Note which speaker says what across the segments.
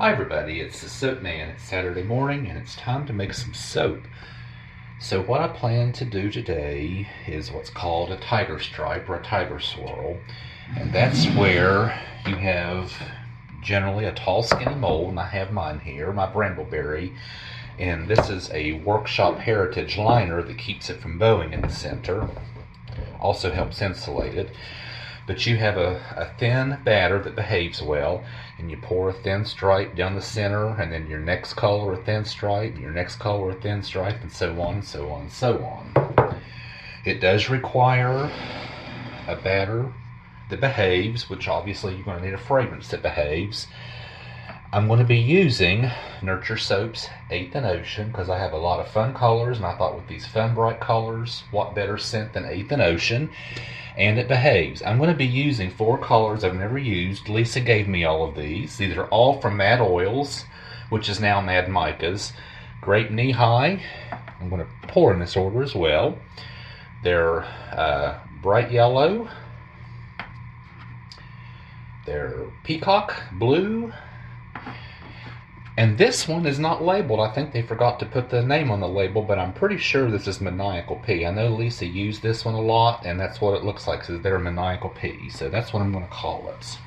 Speaker 1: Hi everybody, it's the Soap Man. It's Saturday morning and it's time to make some soap. So what I plan to do today is what's called a tiger stripe or a tiger swirl. And that's where you have generally a tall skinny mold, and I have mine here, my brambleberry. And this is a Workshop Heritage liner that keeps it from bowing in the center. Also helps insulate it. But you have a thin batter that behaves well, and you pour a thin stripe down the center, and then your next color a thin stripe, and your next color a thin stripe, and so on and so on and so on. It does require a batter that behaves, which obviously you're going to need a fragrance that behaves. I'm going to be using Nurture Soap's 8th and Ocean because I have a lot of fun colors, and I thought with these fun bright colors, what better scent than 8th and Ocean? And it behaves. I'm going to be using 4 colors I've never used. Lisa gave me all of these. These are all from Mad Oils, which is now Mad Mica's. Grape Knee High. I'm going to pour in this order as well. They're bright yellow. They're peacock blue. And this one is not labeled. I think they forgot to put the name on the label, but I'm pretty sure this is Maniacal Pea. I know Lisa used this one a lot, and that's what it looks like, so they're Maniacal Pea. So that's what I'm going to call it.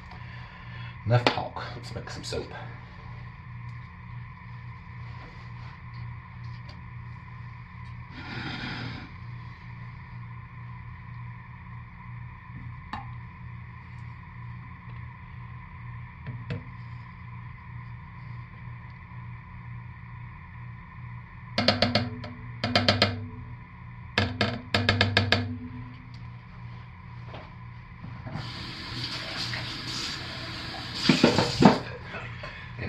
Speaker 1: Enough talk. Let's make some soap.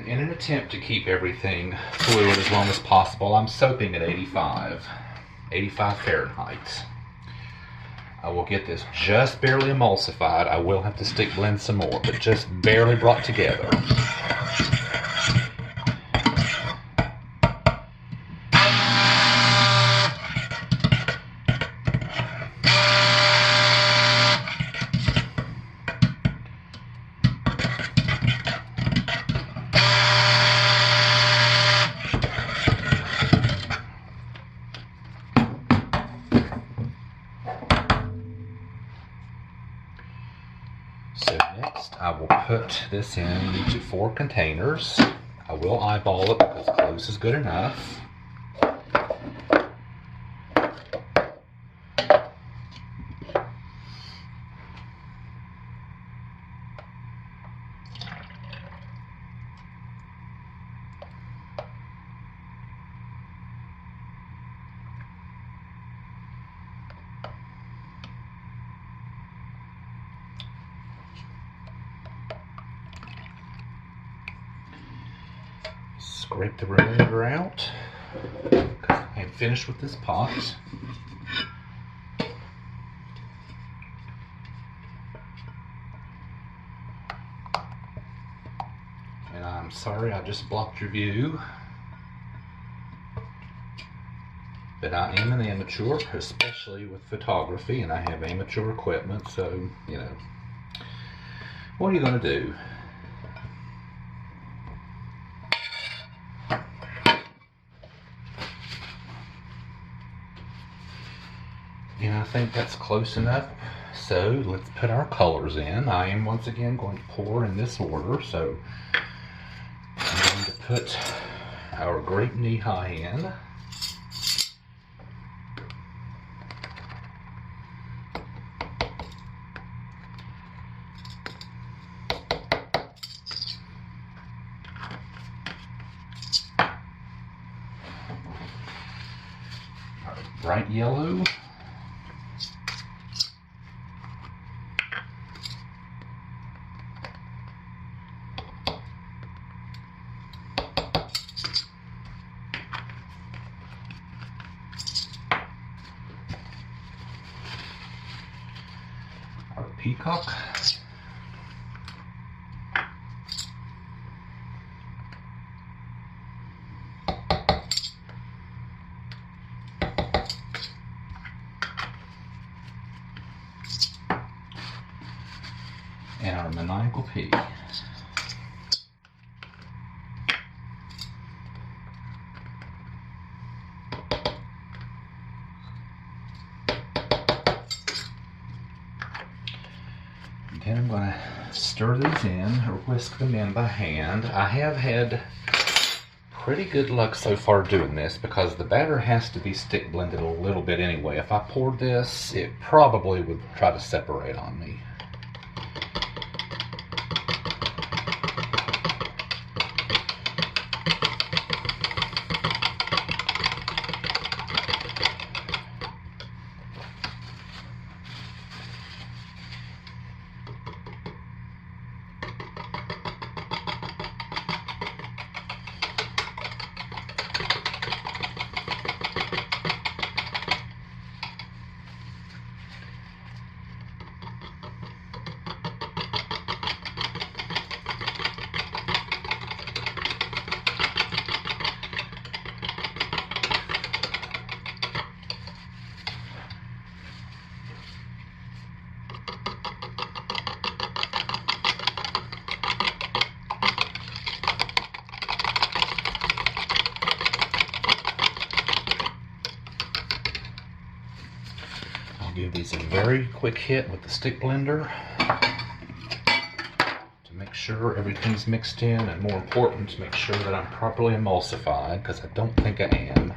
Speaker 1: In an attempt to keep everything fluid as long as possible, I'm soaping at 85 Fahrenheit. I will get this just barely emulsified. I will have to blend some more, but just barely brought together. So next I will put this in each of 4 containers. I will eyeball it because close is good enough. Scrape the remainder out. I am finished with this pot. And I'm sorry I just blocked your view. But I am an amateur, especially with photography, and I have amateur equipment, so, you know, what are you going to do? And I think that's close enough. So let's put our colors in. I am once again going to pour in this order. So I'm going to put our Grape Knee High in. Our bright yellow. Peacock. And our Maniacal Pea. stir these in or whisk them in by hand. I have had pretty good luck so far doing this because the batter has to be stick blended a little bit anyway. If I poured this, it probably would try to separate on me. Give these a very quick hit with the stick blender to make sure everything's mixed in, and more important, to make sure that I'm properly emulsified, because I don't think I am.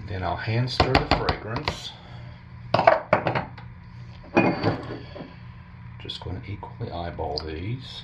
Speaker 1: Then I'll hand stir the fragrance. Just going to equally eyeball these.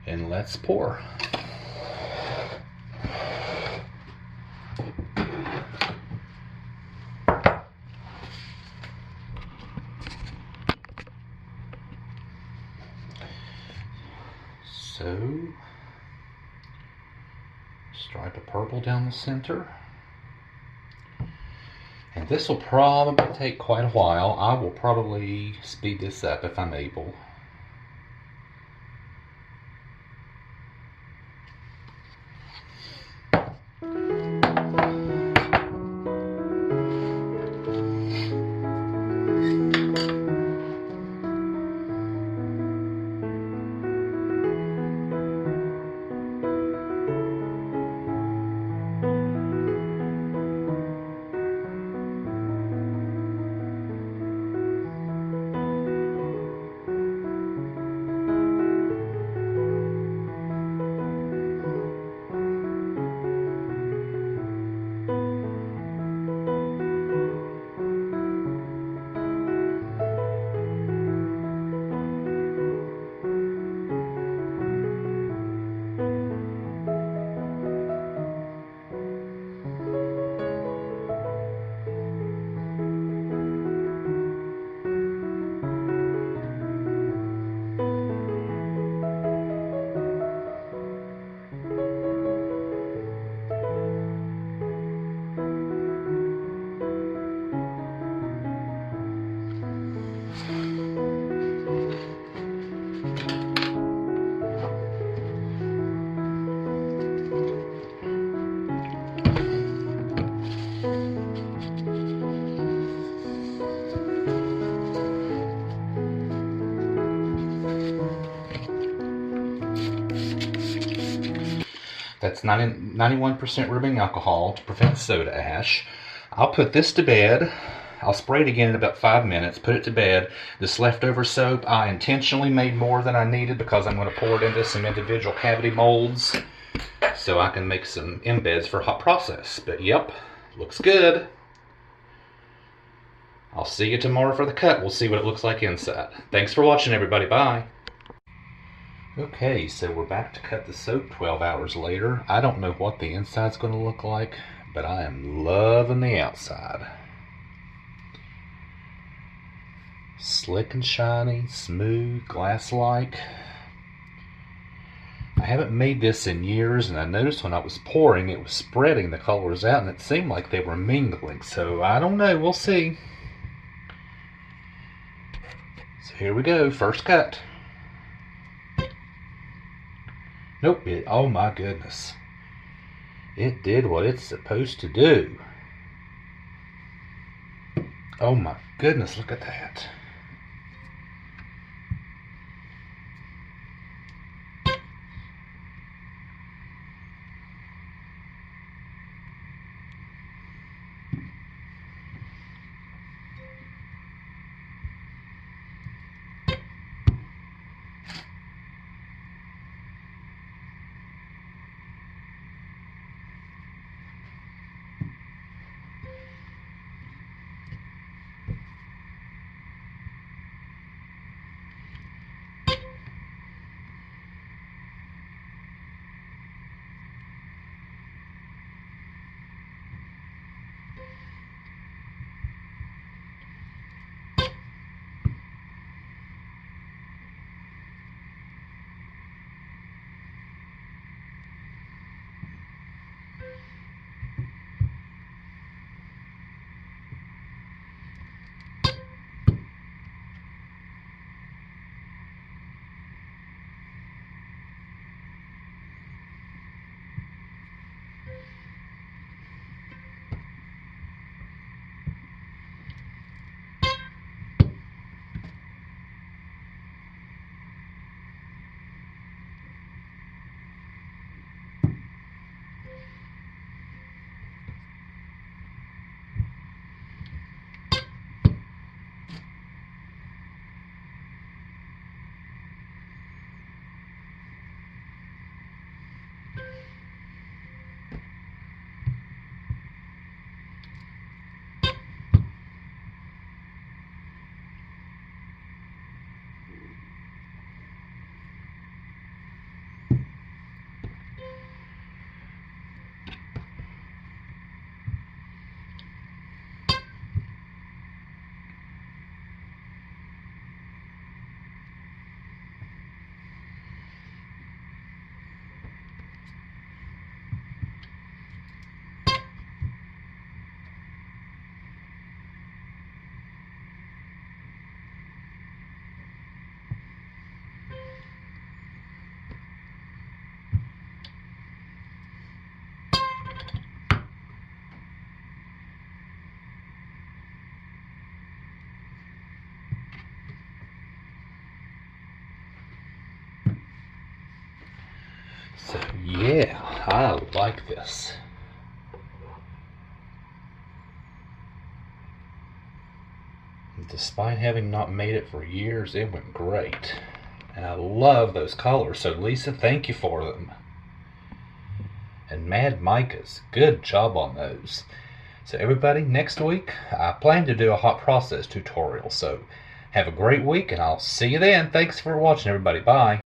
Speaker 1: And let's pour. So, stripe of purple down the center. And this will probably take quite a while. I will probably speed this up if I'm able. That's 91% rubbing alcohol to prevent soda ash. I'll put this to bed. I'll spray it again in about 5 minutes, put it to bed. This leftover soap, I intentionally made more than I needed because I'm going to pour it into some individual cavity molds so I can make some embeds for hot process. But yep, looks good. I'll see you tomorrow for the cut. We'll see what it looks like inside. Thanks for watching, everybody. Bye. Okay, so we're back to cut the soap 12 hours later. I don't know what the inside's going to look like, but I am loving the outside. Slick and shiny, smooth, glass-like. I haven't made this in years, and I noticed when I was pouring, it was spreading the colors out, and it seemed like they were mingling. So I don't know, we'll see. So here we go, first cut. Nope, oh my goodness. It did what it's supposed to do. Oh my goodness, look at that. So yeah, I like this. Despite having not made it for years, it went great. And I love those colors, so Lisa, thank you for them. And Mad Micah's, good job on those. So everybody, next week, I plan to do a hot process tutorial, so have a great week, and I'll see you then. Thanks for watching, everybody. Bye.